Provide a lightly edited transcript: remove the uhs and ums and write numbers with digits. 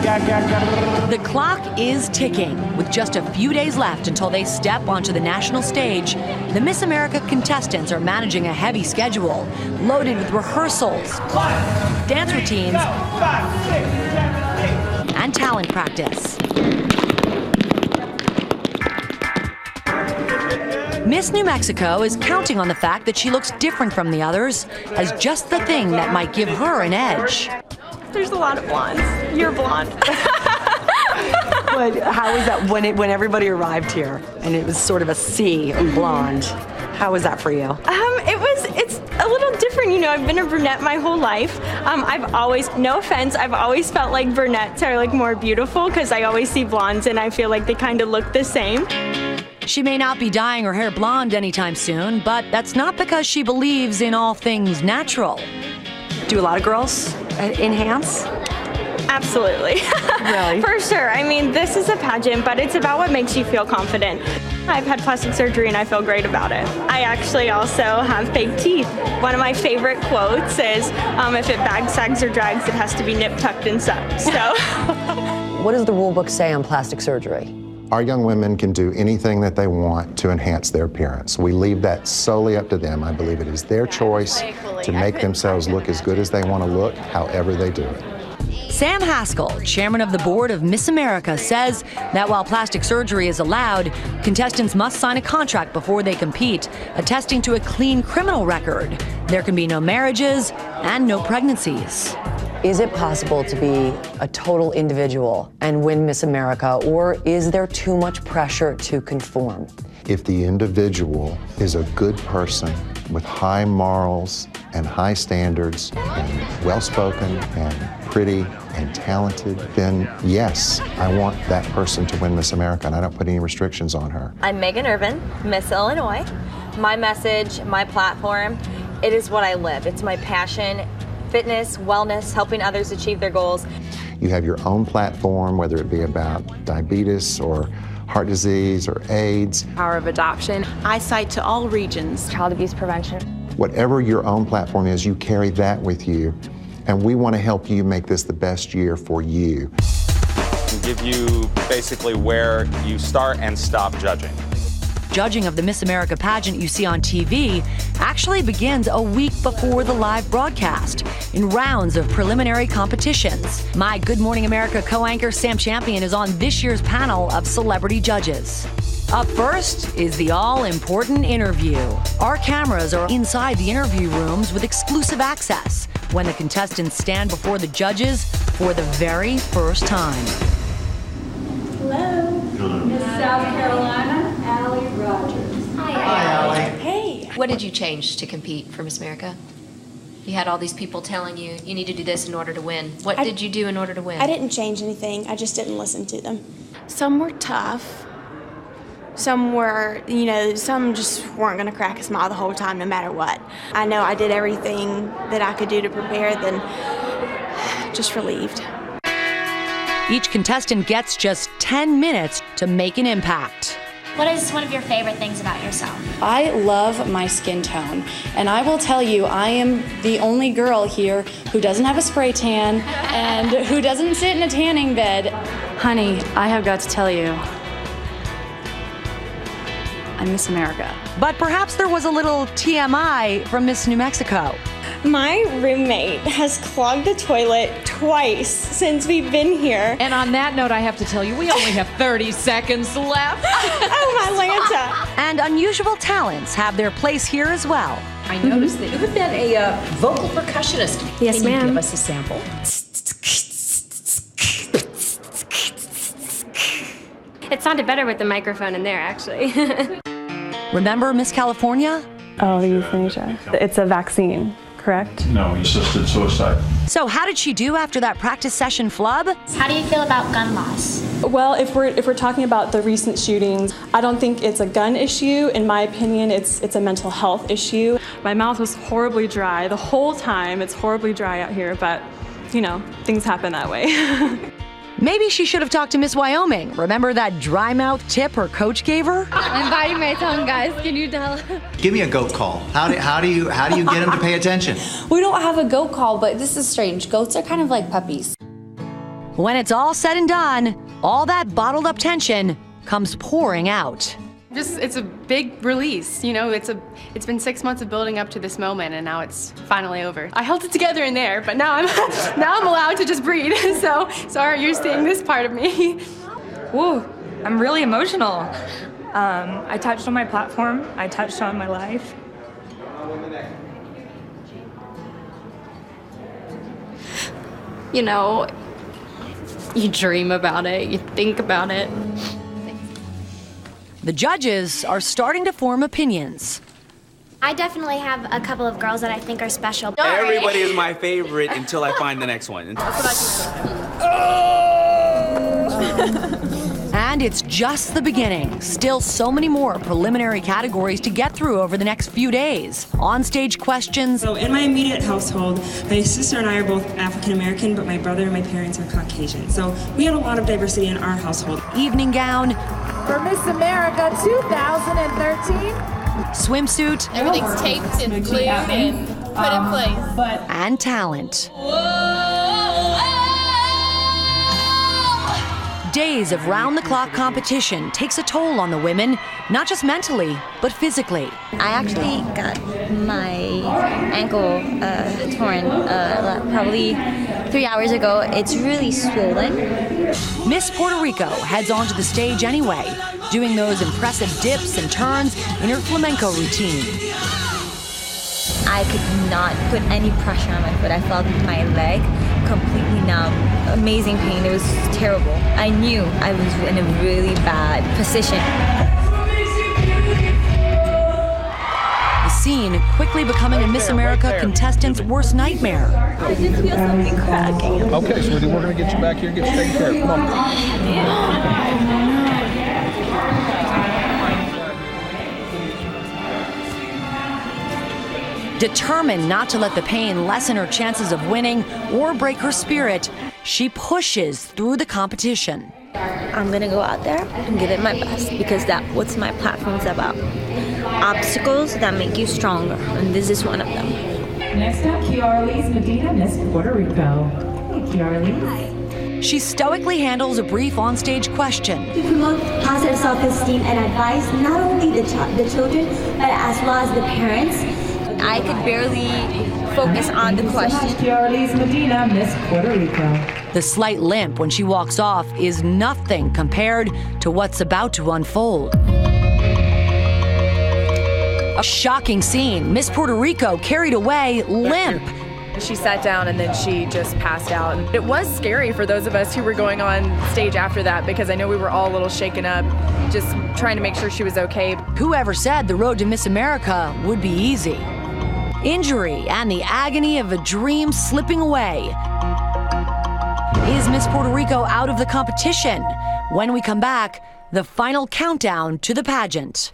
The clock is ticking. With just a few days left until they step onto the national stage, the Miss America contestants are managing a heavy schedule, loaded with rehearsals, dance routines, and talent practice. Miss New Mexico is counting on the fact that she looks different from the others as just the thing that might give her an edge. There's a lot of blondes. You're blonde. But how was that when everybody arrived here and it was sort of a sea of blonde? How was that for you? It's a little different, you know. I've been a brunette my whole life. I've always, no offense, I've always felt like brunettes are like more beautiful because I always see blondes and I feel like they kind of look the same. She may not be dyeing her hair blonde anytime soon, but that's not because she believes in all things natural. Do a lot of girls enhance? Absolutely. Really? For sure. I mean, this is a pageant, but it's about what makes you feel confident. I've had plastic surgery and I feel great about it. I actually also have fake teeth. One of my favorite quotes is, if it bags, sags, or drags, it has to be nipped, tucked, and sucked. So. What does the rule book say on plastic surgery? Our young women can do anything that they want to enhance their appearance. We leave that solely up to them. I believe it is their choice to make themselves look as good as they want to look, however they do it. Sam Haskell, chairman of the board of Miss America, says that while plastic surgery is allowed, contestants must sign a contract before they compete, attesting to a clean criminal record. There can be no marriages and no pregnancies. Is it possible to be a total individual and win Miss America, or is there too much pressure to conform? If the individual is a good person with high morals and high standards and well-spoken and pretty and talented, then yes, I want that person to win Miss America, and I don't put any restrictions on her. I'm Megan Irvin, Miss Illinois. My message, my platform, it is what I live. It's my passion. Fitness, wellness, helping others achieve their goals. You have your own platform, whether it be about diabetes or heart disease or AIDS. Power of adoption, eyesight to all regions. Child abuse prevention. Whatever your own platform is, you carry that with you. And we want to help you make this the best year for you. Give you basically where you start and stop judging. Judging of the Miss America pageant you see on TV actually begins a week before the live broadcast in rounds of preliminary competitions. My Good Morning America co-anchor Sam Champion is on this year's panel of celebrity judges. Up first is the all-important interview. Our cameras are inside the interview rooms with exclusive access when the contestants stand before the judges for the very first time. Hello, Miss South Carolina, Allie Rogers. Hi, Allie. Hey. What did you change to compete for Miss America? You had all these people telling you, you need to do this in order to win. What did you do in order to win? I didn't change anything. I just didn't listen to them. Some were tough. Some were, some just weren't going to crack a smile the whole time no matter what. I know I did everything that I could do to prepare, then just relieved. Each contestant gets just 10 minutes to make an impact. What is one of your favorite things about yourself? I love my skin tone, and I will tell you, I am the only girl here who doesn't have a spray tan and who doesn't sit in a tanning bed. Honey, I have got to tell you, I'm Miss America. But perhaps there was a little TMI from Miss New Mexico. My roommate has clogged the toilet twice since we've been here. And on that note, I have to tell you, we only have 30 seconds left. Oh, my Lanta. And unusual talents have their place here as well. I noticed that you have been a vocal percussionist. Yes, ma'am. Can you give us a sample? It sounded better with the microphone in there, actually. Remember Miss California? Oh, the euthanasia. It's a vaccine, correct? No, assisted suicide. So how did she do after that practice session flub? How do you feel about gun laws? Well, if we're talking about the recent shootings, I don't think it's a gun issue. In my opinion, it's a mental health issue. My mouth was horribly dry the whole time. It's horribly dry out here, but things happen that way. Maybe she should have talked to Miss Wyoming. Remember that dry mouth tip her coach gave her? I'm biting my tongue, guys. Can you tell? Give me a goat call. How do you get them to pay attention? We don't have a goat call, but this is strange. Goats are kind of like puppies. When it's all said and done, all that bottled up tension comes pouring out. It's a big release, you know, it's been 6 months of building up to this moment, and now it's finally over. I held it together in there, but now I'm allowed to just breathe. So sorry, you're seeing this part of me. Whoa, I'm really emotional. I touched on my platform, I touched on my life. You know, you dream about it, you think about it. The judges are starting to form opinions. I definitely have a couple of girls that I think are special. Everybody is my favorite until I find the next one. And it's just the beginning. Still so many more preliminary categories to get through over the next few days. On-stage questions. So in my immediate household, my sister and I are both African American, but my brother and my parents are Caucasian. So we had a lot of diversity in our household. Evening gown. For Miss America 2013. Swimsuit. Everything's taped and glued and put in place. And talent. Days of round-the-clock competition takes a toll on the women, not just mentally, but physically. I actually got my ankle torn probably 3 hours ago. It's really swollen. Miss Puerto Rico heads onto the stage anyway, doing those impressive dips and turns in her flamenco routine. I could not put any pressure on my foot. I felt my leg completely numb. Amazing pain. It was terrible. I knew I was in a really bad position. The scene quickly becoming a Miss America contestant's worst nightmare. I just feel something cracking. Okay, sweetie, we're going to get you back here and get you taken care of. Come on. Determined not to let the pain lessen her chances of winning or break her spirit, she pushes through the competition. I'm gonna go out there and give it my best because that's what my platform's about. Obstacles that make you stronger, and this is one of them. Next up, Kiara Medina, Miss Puerto Rico. Hey, Kiara. She stoically handles a brief onstage question. To promote positive self-esteem and advice, not only the children, but as well as the parents. I could barely focus on the question. Kiara Medina, Miss Puerto Rico. The slight limp when she walks off is nothing compared to what's about to unfold. A shocking scene. Miss Puerto Rico carried away limp. She sat down and then she just passed out. It was scary for those of us who were going on stage after that because I know we were all a little shaken up, just trying to make sure she was okay. Whoever said the road to Miss America would be easy? Injury and the agony of a dream slipping away. Is Miss Puerto Rico out of the competition? When we come back, the final countdown to the pageant.